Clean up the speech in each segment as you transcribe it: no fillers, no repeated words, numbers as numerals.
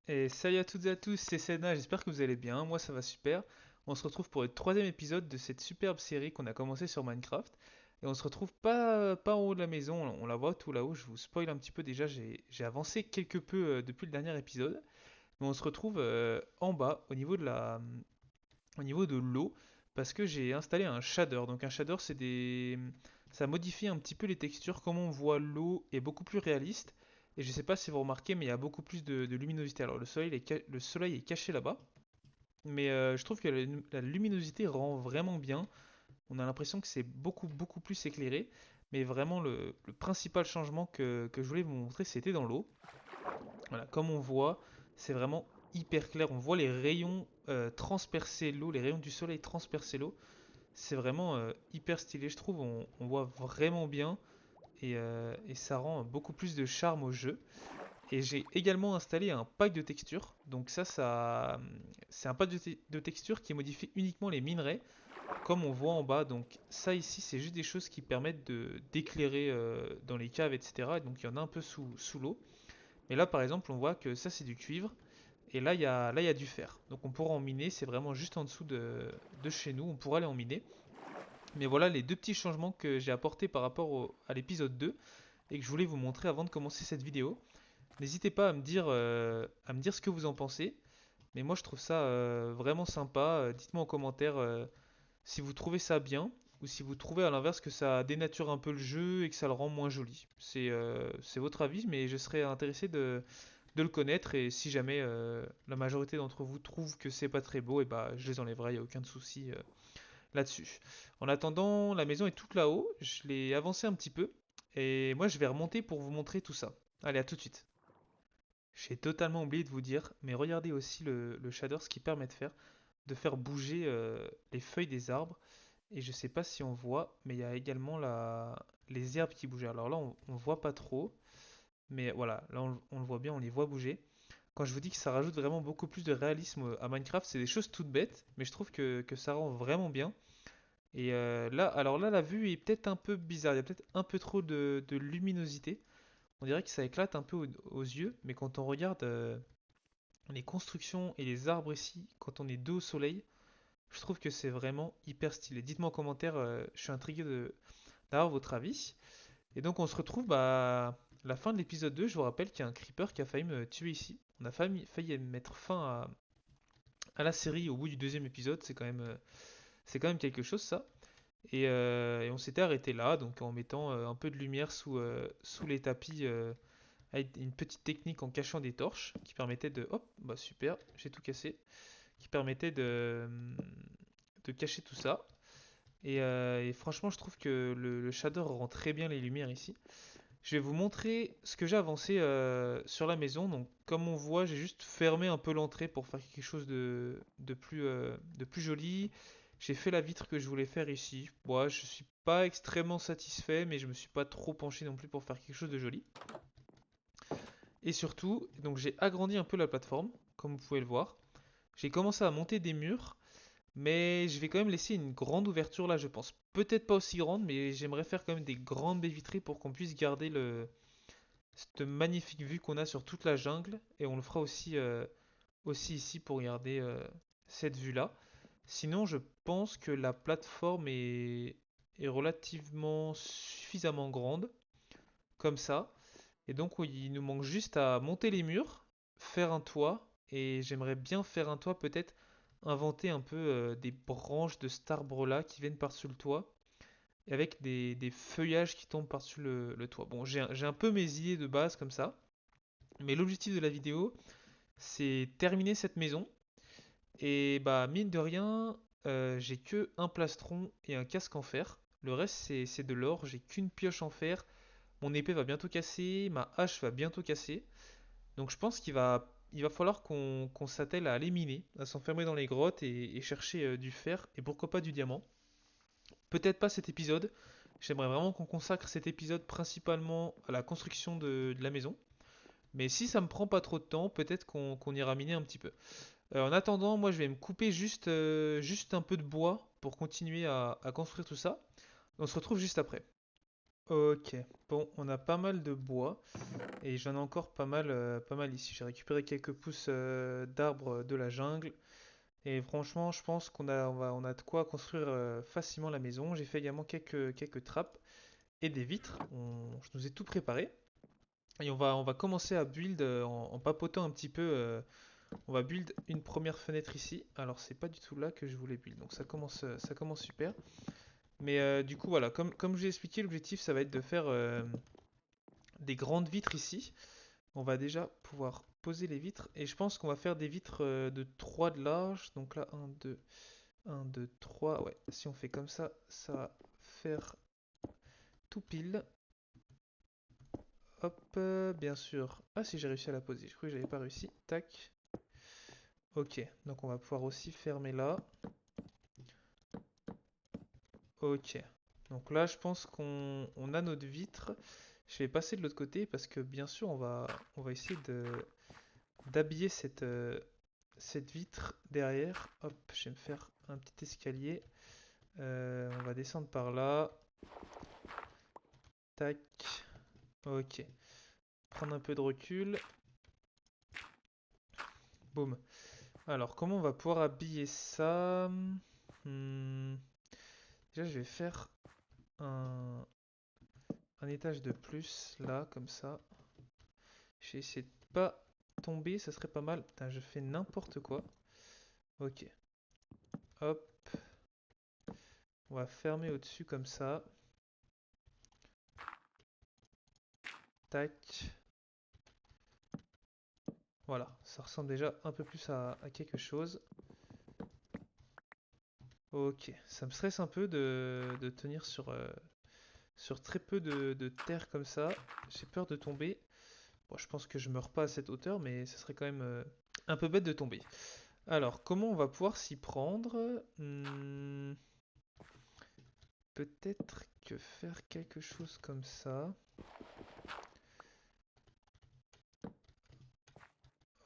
Et salut à toutes et à tous, c'est Senna, j'espère que vous allez bien, moi ça va super. On se retrouve pour le troisième épisode de cette superbe série qu'on a commencé sur Minecraft. Et on se retrouve pas en haut de la maison, on la voit tout là-haut, je vous spoil un petit peu déjà, j'ai avancé quelque peu depuis le dernier épisode. Mais on se retrouve en bas, au niveau de l'eau, parce que j'ai installé un shader. Donc un shader ça modifie un petit peu les textures, comme on voit l'eau est beaucoup plus réaliste. Et je sais pas si vous remarquez, mais il y a beaucoup plus de luminosité. Alors le soleil est caché là-bas, mais je trouve que la luminosité rend vraiment bien. On a l'impression que c'est beaucoup plus éclairé. Mais vraiment le principal changement que je voulais vous montrer, c'était dans l'eau. Voilà, comme on voit, c'est vraiment hyper clair. On voit les rayons transpercer l'eau, les rayons du soleil transpercer l'eau. C'est vraiment hyper stylé, je trouve. On voit vraiment bien et ça rend beaucoup plus de charme au jeu. Et j'ai également installé un pack de textures. Donc c'est un pack de textures qui modifie uniquement les minerais, comme on voit en bas. Donc ça ici, c'est juste des choses qui permettent d'éclairer dans les caves, etc. Donc il y en a un peu sous l'eau. Mais là, par exemple, on voit que ça, c'est du cuivre. Et là, il y a du fer. Donc on pourra en miner. C'est vraiment juste en dessous de chez nous. On pourra aller en miner. Mais voilà les deux petits changements que j'ai apportés par rapport à l'épisode 2 et que je voulais vous montrer avant de commencer cette vidéo. N'hésitez pas à me dire ce que vous en pensez. Mais moi, je trouve ça vraiment sympa. Dites-moi en commentaire si vous trouvez ça bien ou si vous trouvez à l'inverse que ça dénature un peu le jeu et que ça le rend moins joli. C'est votre avis, mais je serais intéressé de le connaître et si jamais la majorité d'entre vous trouve que c'est pas très beau, et bah je les enlèverai, il n'y a aucun souci là-dessus. En attendant, la maison est toute là-haut, je l'ai avancée un petit peu et moi je vais remonter pour vous montrer tout ça. Allez, à tout de suite. J'ai totalement oublié de vous dire, mais regardez aussi le shader, ce qui permet de faire bouger les feuilles des arbres. Et je sais pas si on voit, mais il y a également les herbes qui bougent. Alors là, on voit pas trop, mais voilà, là on le voit bien, on les voit bouger. Quand je vous dis que ça rajoute vraiment beaucoup plus de réalisme à Minecraft, c'est des choses toutes bêtes, mais je trouve que ça rend vraiment bien. Et là, alors là, la vue est peut-être un peu bizarre, il y a peut-être un peu trop de luminosité. On dirait que ça éclate un peu aux yeux, mais quand on regarde les constructions et les arbres ici, quand on est dos au soleil, je trouve que c'est vraiment hyper stylé. Dites-moi en commentaire, je suis intrigué d'avoir votre avis. Et donc on se retrouve à la fin de l'épisode 2. Je vous rappelle qu'il y a un creeper qui a failli me tuer ici. On a failli mettre fin à la série au bout du deuxième épisode. C'est quand même quelque chose ça. Et on s'était arrêté là, donc en mettant un peu de lumière sous les tapis, avec une petite technique en cachant des torches qui permettait de... Hop, bah super, j'ai tout cassé. Qui permettait de cacher tout ça. Et franchement, je trouve que le shader rend très bien les lumières ici. Je vais vous montrer ce que j'ai avancé sur la maison. Donc, comme on voit, j'ai juste fermé un peu l'entrée pour faire quelque chose de plus joli. J'ai fait la vitre que je voulais faire ici. Moi, je suis pas extrêmement satisfait, mais je me suis pas trop penché non plus pour faire quelque chose de joli. Et surtout, donc j'ai agrandi un peu la plateforme, comme vous pouvez le voir. J'ai commencé à monter des murs, mais je vais quand même laisser une grande ouverture là, je pense. Peut-être pas aussi grande, mais j'aimerais faire quand même des grandes baies vitrées pour qu'on puisse garder cette magnifique vue qu'on a sur toute la jungle. Et on le fera aussi ici pour garder cette vue-là. Sinon, je pense que la plateforme est relativement suffisamment grande, comme ça. Et donc, oui, il nous manque juste à monter les murs, faire un toit. Et j'aimerais bien faire un toit, peut-être inventer un peu des branches de cet arbre-là qui viennent par-dessus le toit. Et avec des feuillages qui tombent par-dessus le toit. Bon, j'ai un peu mes idées de base comme ça. Mais l'objectif de la vidéo, c'est terminer cette maison. Et bah, mine de rien, j'ai que un plastron et un casque en fer. Le reste, c'est de l'or. J'ai qu'une pioche en fer. Mon épée va bientôt casser. Ma hache va bientôt casser. Donc je pense il va falloir qu'on s'attelle à aller miner, à s'enfermer dans les grottes et chercher du fer et pourquoi pas du diamant. Peut-être pas cet épisode. J'aimerais vraiment qu'on consacre cet épisode principalement à la construction de la maison. Mais si ça me prend pas trop de temps, peut-être qu'on ira miner un petit peu. En attendant, moi je vais me couper juste un peu de bois pour continuer à construire tout ça. On se retrouve juste après. Ok, bon, on a pas mal de bois et j'en ai encore pas mal ici. J'ai récupéré quelques pousses d'arbres de la jungle et franchement, je pense on a de quoi construire facilement la maison. J'ai fait également quelques trappes et des vitres. Je nous ai tout préparé et on va commencer à build en papotant un petit peu. On va build une première fenêtre ici. Alors, c'est pas du tout là que je voulais build, donc ça commence super. Mais du coup, voilà, comme je vous ai expliqué, l'objectif ça va être de faire des grandes vitres ici. On va déjà pouvoir poser les vitres et je pense qu'on va faire des vitres de 3 de large. Donc là, un 2 3. Ouais, si on fait comme ça va faire tout pile. Hop, bien sûr. Ah, si j'ai réussi à la poser, je crois que j'avais pas réussi. Tac. Ok, donc on va pouvoir aussi fermer là. Ok. Donc là, je pense qu'on a notre vitre. Je vais passer de l'autre côté parce que bien sûr, on va essayer d'habiller cette vitre derrière. Hop, je vais me faire un petit escalier. On va descendre par là. Tac. Ok. Prendre un peu de recul. Boum. Alors, comment on va pouvoir habiller ça? Hmm, Déjà, je vais faire un, un étage de plus, là, comme ça. Je vais essayer de pas tomber, ça serait pas mal. Putain, je fais n'importe quoi. Ok. Hop. On va fermer au-dessus comme ça. Tac. Voilà, ça ressemble déjà un peu plus à quelque chose. Ok, ça me stresse un peu de tenir sur très peu de terre comme ça. J'ai peur de tomber. Bon, je pense que je meurs pas à cette hauteur, mais ça serait quand même un peu bête de tomber. Alors, comment on va pouvoir s'y prendre? Peut-être que faire quelque chose comme ça.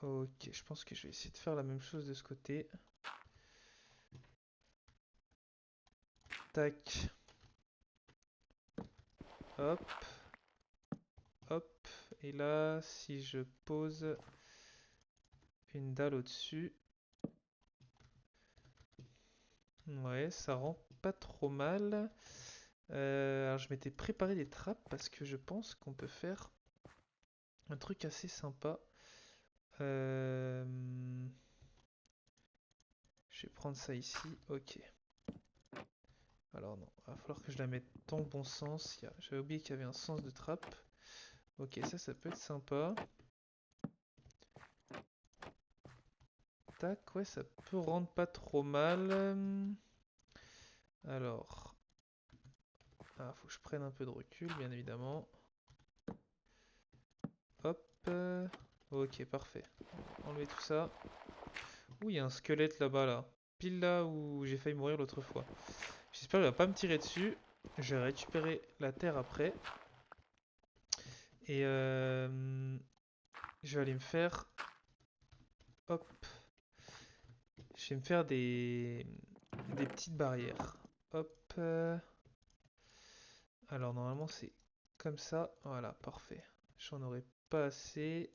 Ok, je pense que je vais essayer de faire la même chose de ce côté. Tac, hop, hop. Et là, si je pose une dalle au-dessus, ouais, ça rend pas trop mal. Alors je m'étais préparé des trappes parce que je pense qu'on peut faire un truc assez sympa. Euh, Je vais prendre ça ici. Ok. Alors non, il va falloir que je la mette dans le bon sens. J'avais oublié qu'il y avait un sens de trappe. Ok, ça peut être sympa. Tac, ouais, ça peut rendre pas trop mal. Alors, faut que je prenne un peu de recul, bien évidemment. Hop. Ok, parfait. Enlever tout ça. Ouh, il y a un squelette là-bas, là. Pile là où j'ai failli mourir l'autre fois. J'espère qu'il va pas me tirer dessus. Je vais récupérer la terre après. Et je vais aller me faire... Hop. Je vais me faire des petites barrières. Hop. Alors normalement c'est comme ça. Voilà, parfait. J'en aurai pas assez.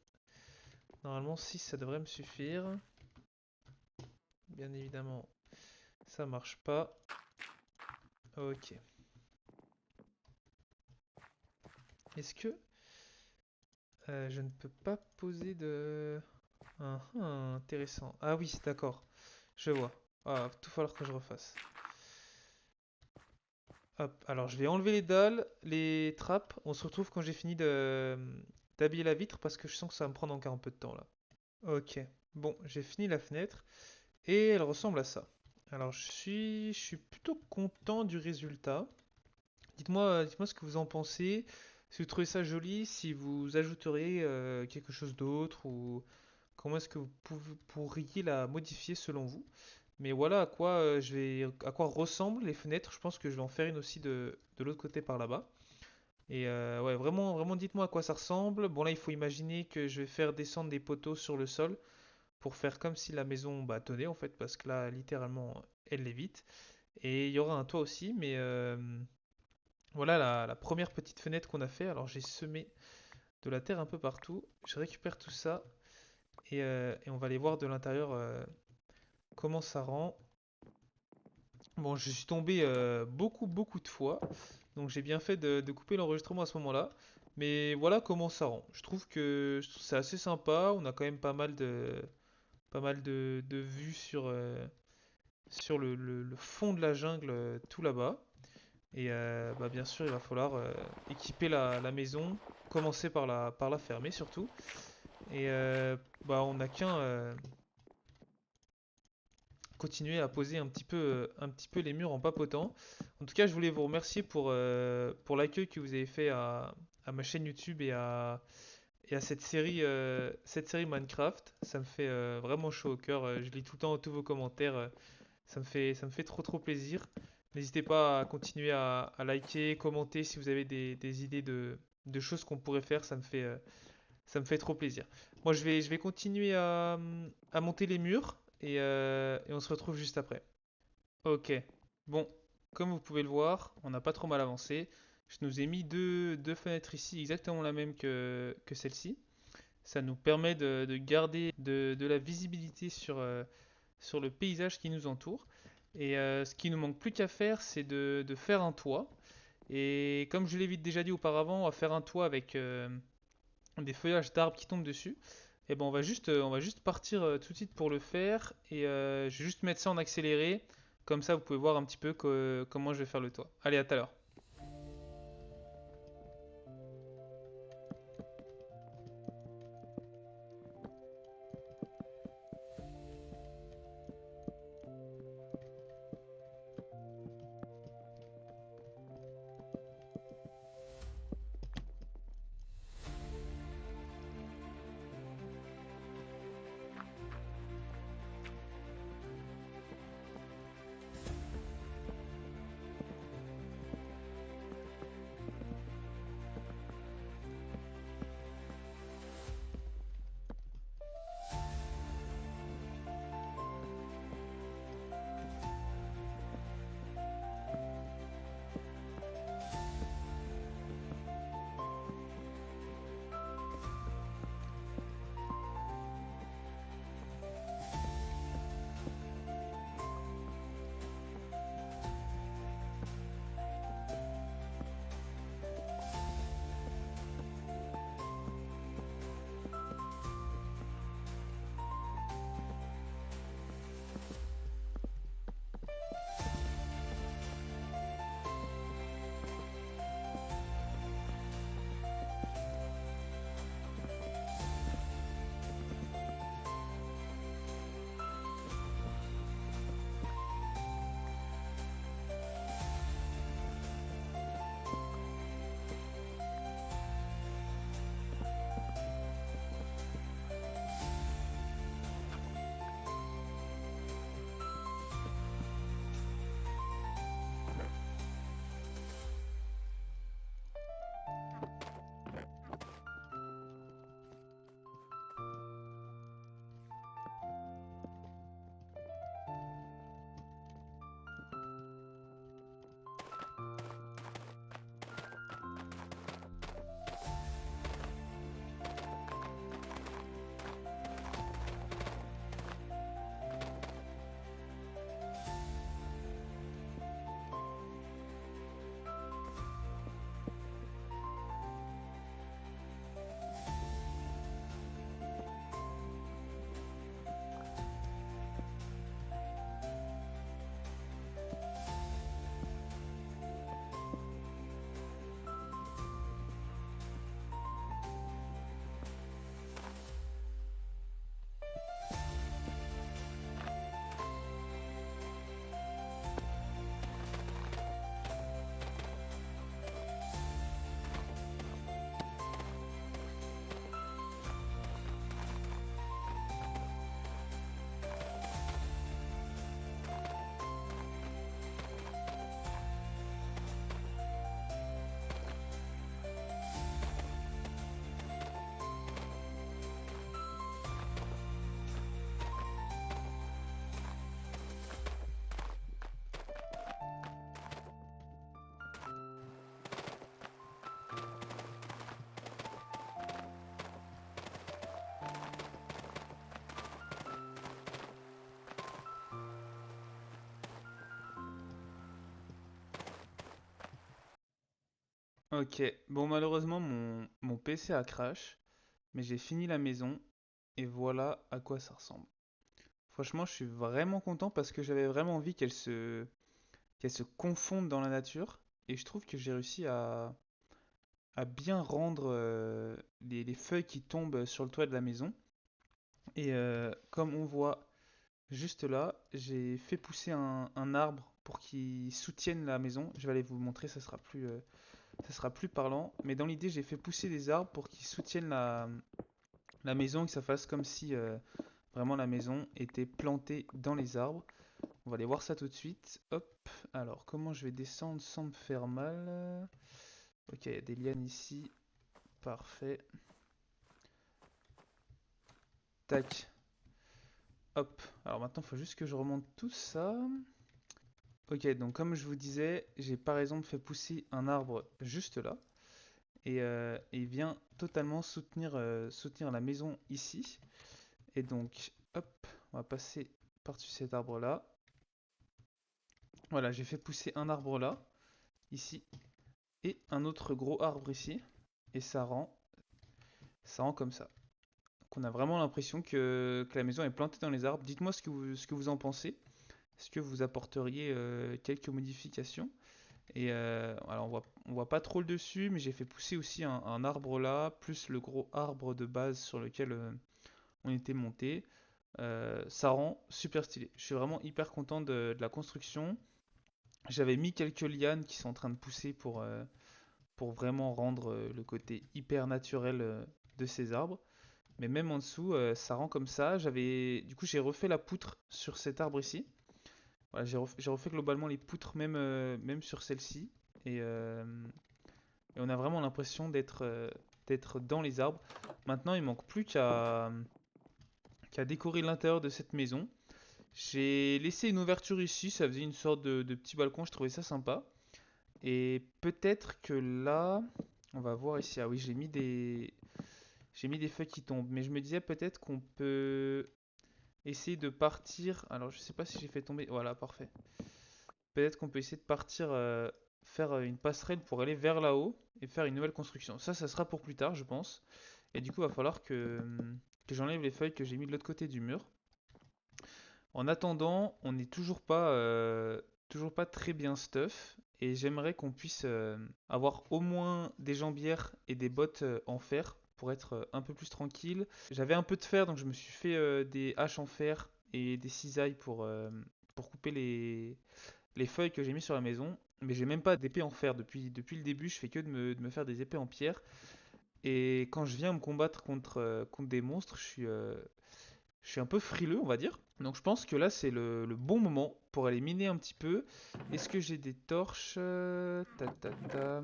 Normalement 6 ça devrait me suffire. Bien évidemment ça marche pas. Ok. Est-ce que je ne peux pas poser de... intéressant. Ah oui, d'accord. Je vois. Ah, va tout falloir que je refasse. Hop, alors je vais enlever les dalles, les trappes. On se retrouve quand j'ai fini d'habiller la vitre parce que je sens que ça va me prendre encore un peu de temps là. Ok, bon, j'ai fini la fenêtre et elle ressemble à ça. Alors je suis plutôt content du résultat. Dites-moi ce que vous en pensez. Si vous trouvez ça joli, si vous ajouteriez quelque chose d'autre ou comment est-ce que pourriez la modifier selon vous. Mais voilà à quoi ressemblent les fenêtres. Je pense que je vais en faire une aussi de l'autre côté par là-bas. Et ouais, vraiment, dites-moi à quoi ça ressemble. Bon, là, il faut imaginer que je vais faire descendre des poteaux sur le sol pour faire comme si la maison bah, tenait en fait, parce que là, littéralement, elle lévite. Et il y aura un toit aussi, Voilà la première petite fenêtre qu'on a fait. Alors j'ai semé de la terre un peu partout. Je récupère tout ça et on va aller voir de l'intérieur comment ça rend. Bon, je suis tombé beaucoup de fois, donc j'ai bien fait de couper l'enregistrement à ce moment-là. Mais voilà comment ça rend. Je trouve c'est assez sympa. On a quand même pas mal de vues sur le fond de la jungle tout là-bas. Et bah, bien sûr, il va falloir équiper la maison, commencer par la fermer surtout. Et bah, on n'a qu'un continuer à poser un petit peu les murs en papotant. En tout cas, je voulais vous remercier pour l'accueil que vous avez fait à ma chaîne YouTube et à cette série Minecraft. Ça me fait vraiment chaud au cœur. Je lis tout le temps tous vos commentaires. Ça me fait trop plaisir. N'hésitez pas à continuer à liker, commenter si vous avez des idées de choses qu'on pourrait faire. Ça me fait trop plaisir. Moi, je vais continuer à monter les murs et on se retrouve juste après. Ok. Bon, comme vous pouvez le voir, on n'a pas trop mal avancé. Je nous ai mis deux fenêtres ici, exactement la même que celle-ci. Ça nous permet de garder de la visibilité sur le paysage qui nous entoure. Et ce qui nous manque plus qu'à faire, c'est de faire un toit. Et comme je l'ai vite déjà dit auparavant, on va faire un toit avec des feuillages d'arbres qui tombent dessus. Et ben on va juste partir tout de suite pour le faire. Et je vais juste mettre ça en accéléré. Comme ça, vous pouvez voir un petit peu comment je vais faire le toit. Allez, à tout à l'heure. Ok, bon malheureusement mon PC a crash, mais j'ai fini la maison et voilà à quoi ça ressemble. Franchement, je suis vraiment content parce que j'avais vraiment envie qu'elle se confonde dans la nature et je trouve que j'ai réussi à bien rendre les feuilles qui tombent sur le toit de la maison. Et comme on voit juste là, j'ai fait pousser un arbre pour qu'il soutienne la maison. Je vais aller vous montrer, ça sera plus parlant. Mais dans l'idée, j'ai fait pousser des arbres pour qu'ils soutiennent la maison, que ça fasse comme si vraiment la maison était plantée dans les arbres. On va aller voir ça tout de suite. Hop. Alors, comment je vais descendre sans me faire mal? Ok, il y a des lianes ici. Parfait. Tac. Hop. Alors maintenant, il faut juste que je remonte tout ça. Ok, donc comme je vous disais, j'ai par exemple fait pousser un arbre juste là. Et il vient totalement soutenir la maison ici. Et donc, hop, on va passer par-dessus cet arbre-là. Voilà, j'ai fait pousser un arbre là, ici, et un autre gros arbre ici. Et ça rend comme ça. Donc on a vraiment l'impression que la maison est plantée dans les arbres. Dites-moi ce que vous en pensez. Est-ce que vous apporteriez quelques modifications? Et alors on voit pas trop le dessus, mais j'ai fait pousser aussi un arbre là, plus le gros arbre de base sur lequel on était monté. Ça rend super stylé. Je suis vraiment hyper content de la construction. J'avais mis quelques lianes qui sont en train de pousser pour vraiment rendre le côté hyper naturel de ces arbres. Mais même en dessous, ça rend comme ça. Du coup, j'ai refait la poutre sur cet arbre ici. Voilà, j'ai refait globalement les poutres même sur celle-ci. Et, euh, et on a vraiment l'impression d'être dans les arbres. Maintenant, il manque plus qu'à décorer l'intérieur de cette maison. J'ai laissé une ouverture ici, ça faisait une sorte de petit balcon, je trouvais ça sympa. Et peut-être que là, on va voir ici. Ah oui, j'ai mis des feuilles qui tombent. Mais je me disais peut-être qu'on peut essayer de partir. Alors, je sais pas si j'ai fait tomber. Voilà, parfait. Peut-être qu'on peut essayer de partir, faire une passerelle pour aller vers là-haut et faire une nouvelle construction. Ça sera pour plus tard, je pense. Et du coup, il va falloir que j'enlève les feuilles que j'ai mis de l'autre côté du mur. En attendant, on n'est toujours pas très bien stuff. Et j'aimerais qu'on puisse avoir au moins des jambières et des bottes en fer pour être un peu plus tranquille. J'avais un peu de fer, donc je me suis fait des haches en fer et des cisailles pour couper les feuilles que j'ai mis sur la maison. Mais j'ai même pas d'épée en fer. Depuis le début, je fais que de me faire des épées en pierre. Et quand je viens me combattre contre des monstres, je suis un peu frileux, on va dire. Donc je pense que là, c'est le bon moment pour aller miner un petit peu. Est-ce que j'ai des torches? Ta, ta, ta.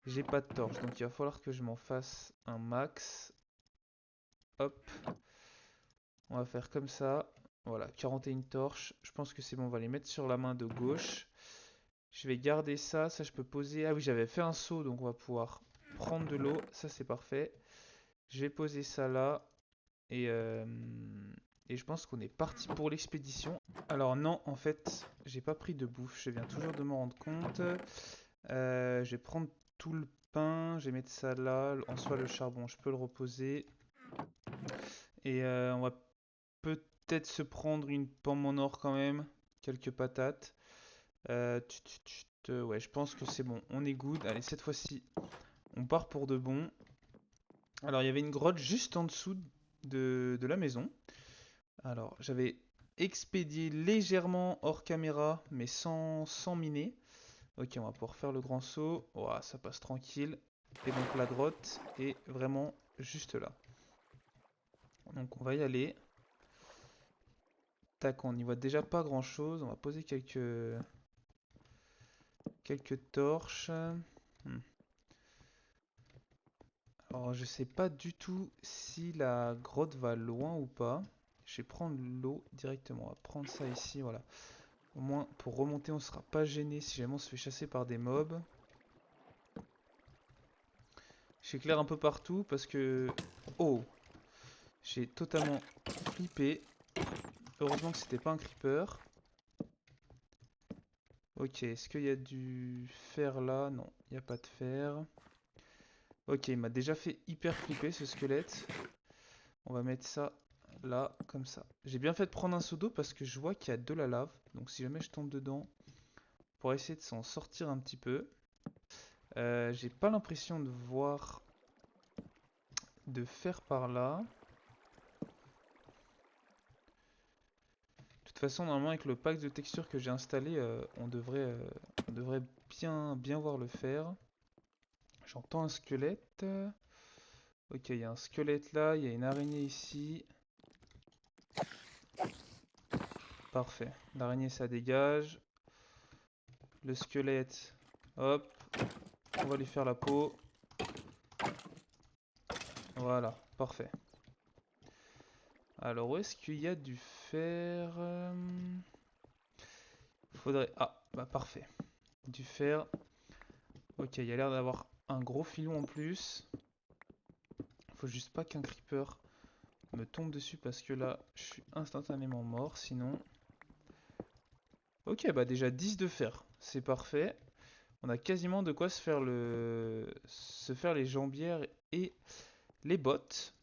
J'ai pas de torches, donc il va falloir que je m'en fasse un max. Hop, on va faire comme ça. Voilà, 41 torches. Je pense que c'est bon, on va les mettre sur la main de gauche. Je vais garder ça, ça je peux poser. Ah oui, j'avais fait un seau, donc on va pouvoir prendre de l'eau. Ça c'est parfait. Je vais poser ça là. Et, euh, et je pense qu'on est parti pour l'expédition. Alors non, en fait, j'ai pas pris de bouffe. Je viens toujours de m'en rendre compte. Je vais prendre tout le pain. Je vais mettre ça là. En soi, le charbon, je peux le reposer. Et on va peut-être se prendre une pomme en or quand même. Quelques patates. Ouais, je pense que c'est bon. On est good. Allez, cette fois-ci, on part pour de bon. Alors, il y avait une grotte juste en dessous de la maison. Alors, j'avais expédié légèrement hors caméra, mais sans miner. Ok, on va pouvoir faire le grand saut. Ouah, ça passe tranquille. Et donc la grotte est vraiment juste là. Donc on va y aller. Tac, on n'y voit déjà pas grand chose. On va poser quelques torches. Alors je sais pas du tout si la grotte va loin ou pas. Je vais prendre l'eau directement. On va prendre ça ici, voilà. Au moins pour remonter on sera pas gêné si jamais on se fait chasser par des mobs. J'éclaire un peu partout parce que... Oh! J'ai totalement flippé. Heureusement que c'était pas un creeper. Ok, est-ce qu'il y a du fer là? Non, il n'y a pas de fer. Ok, il m'a déjà fait hyper flipper ce squelette. On va mettre ça là, comme ça. J'ai bien fait de prendre un seau d'eau parce que je vois qu'il y a de la lave. Donc si jamais je tombe dedans, pour essayer de s'en sortir un petit peu. J'ai pas l'impression de voir de fer par là. De toute façon, normalement, avec le pack de textures que j'ai installé, on devrait bien voir le fer. J'entends un squelette. Ok, il y a un squelette là, il y a une araignée ici. Parfait. L'araignée, ça dégage. Le squelette, hop, on va lui faire la peau. Voilà, parfait. Alors, où est-ce qu'il y a du fer? Faudrait... Ah, bah parfait. Du fer. Ok, il y a l'air d'avoir un gros filon en plus. Faut juste pas qu'un creeper me tombe dessus parce que là, je suis instantanément mort sinon. Ok, bah déjà 10 de fer, c'est parfait. On a quasiment de quoi se faire les jambières et les bottes.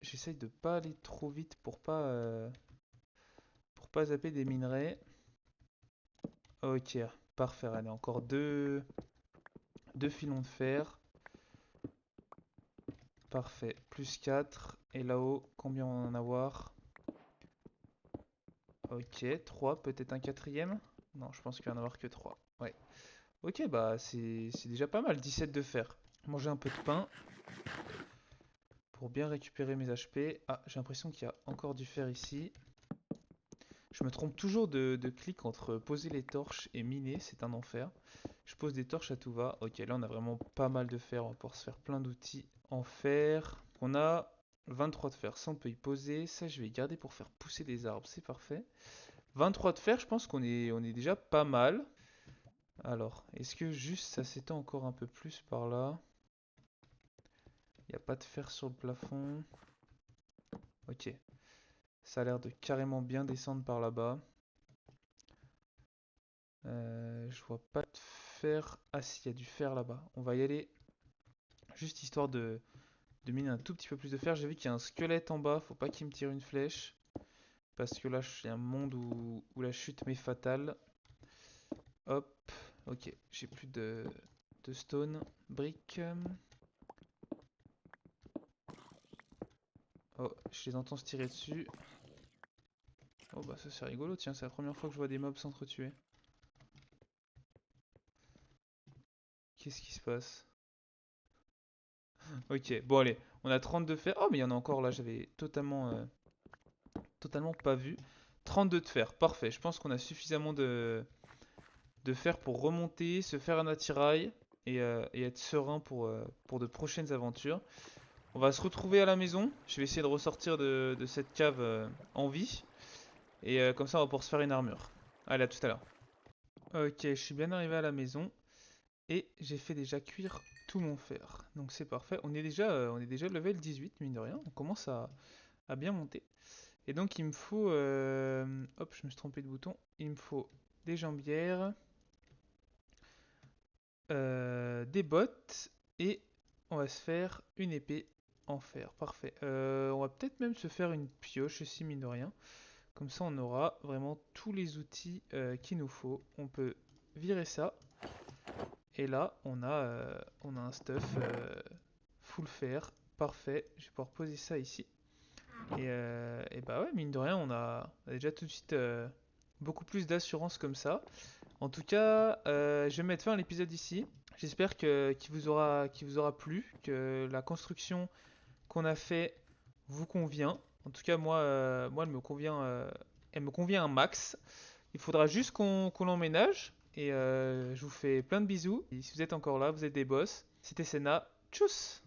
J'essaye de pas aller trop vite pour pas zapper des minerais. Ok, parfait. Allez, encore deux filons de fer. Parfait. Plus 4. Et là-haut, combien on va en avoir? Ok, 3. Peut-être un quatrième? Non, je pense qu'il va en avoir que 3. Ouais. Ok, bah c'est déjà pas mal. 17 de fer. Manger un peu de pain pour bien récupérer mes HP. Ah, j'ai l'impression qu'il y a encore du fer ici. Je me trompe toujours de clic entre poser les torches et miner, c'est un enfer. Je pose des torches à tout va. Ok, là on a vraiment pas mal de fer, on va pouvoir se faire plein d'outils en fer. On a 23 de fer, ça on peut y poser. Ça je vais garder pour faire pousser des arbres, c'est parfait. 23 de fer, je pense qu'on est déjà pas mal. Alors, est-ce que juste ça s'étend encore un peu plus par là? Il n'y a pas de fer sur le plafond. Ok, ça a l'air de carrément bien descendre par là-bas. Je vois pas de fer. Ah si, il y a du fer là-bas. On va y aller. Juste histoire de miner un tout petit peu plus de fer. J'ai vu qu'il y a un squelette en bas. Faut pas qu'il me tire une flèche. Parce que là, je suis un monde où la chute m'est fatale. Hop. Ok, j'ai plus de stone. Brick. Oh, je les entends se tirer dessus. Oh bah ça c'est rigolo, tiens, c'est la première fois que je vois des mobs s'entretuer. Qu'est-ce qui se passe? Ok, bon allez, on a 32 de fer. Oh mais il y en a encore là, j'avais totalement pas vu. 32 de fer, parfait. Je pense qu'on a suffisamment de fer pour remonter, se faire un attirail et être serein pour de prochaines aventures. On va se retrouver à la maison. Je vais essayer de ressortir de cette cave en vie. Et comme ça, on va pouvoir se faire une armure. Allez, à tout à l'heure. Ok, je suis bien arrivé à la maison. Et j'ai fait déjà cuire tout mon fer. Donc c'est parfait. On est déjà level 18, mine de rien. On commence à bien monter. Et donc il me faut... hop, je me suis trompé de bouton. Il me faut des jambières, des bottes, et on va se faire une épée en fer. Parfait. On va peut-être même se faire une pioche aussi, mine de rien. Comme ça, on aura vraiment tous les outils qu'il nous faut. On peut virer ça. Et là, on a un stuff full fer. Parfait. Je vais pouvoir poser ça ici. Et bah ouais, mine de rien, on a déjà tout de suite beaucoup plus d'assurance comme ça. En tout cas, je vais mettre fin à l'épisode ici. J'espère qu'il vous aura plu, que la construction qu'on a fait vous convient. En tout cas, moi elle me convient un max. Il faudra juste qu'on l'emménage. Et je vous fais plein de bisous. Et si vous êtes encore là, vous êtes des boss. C'était Senna. Tchuss!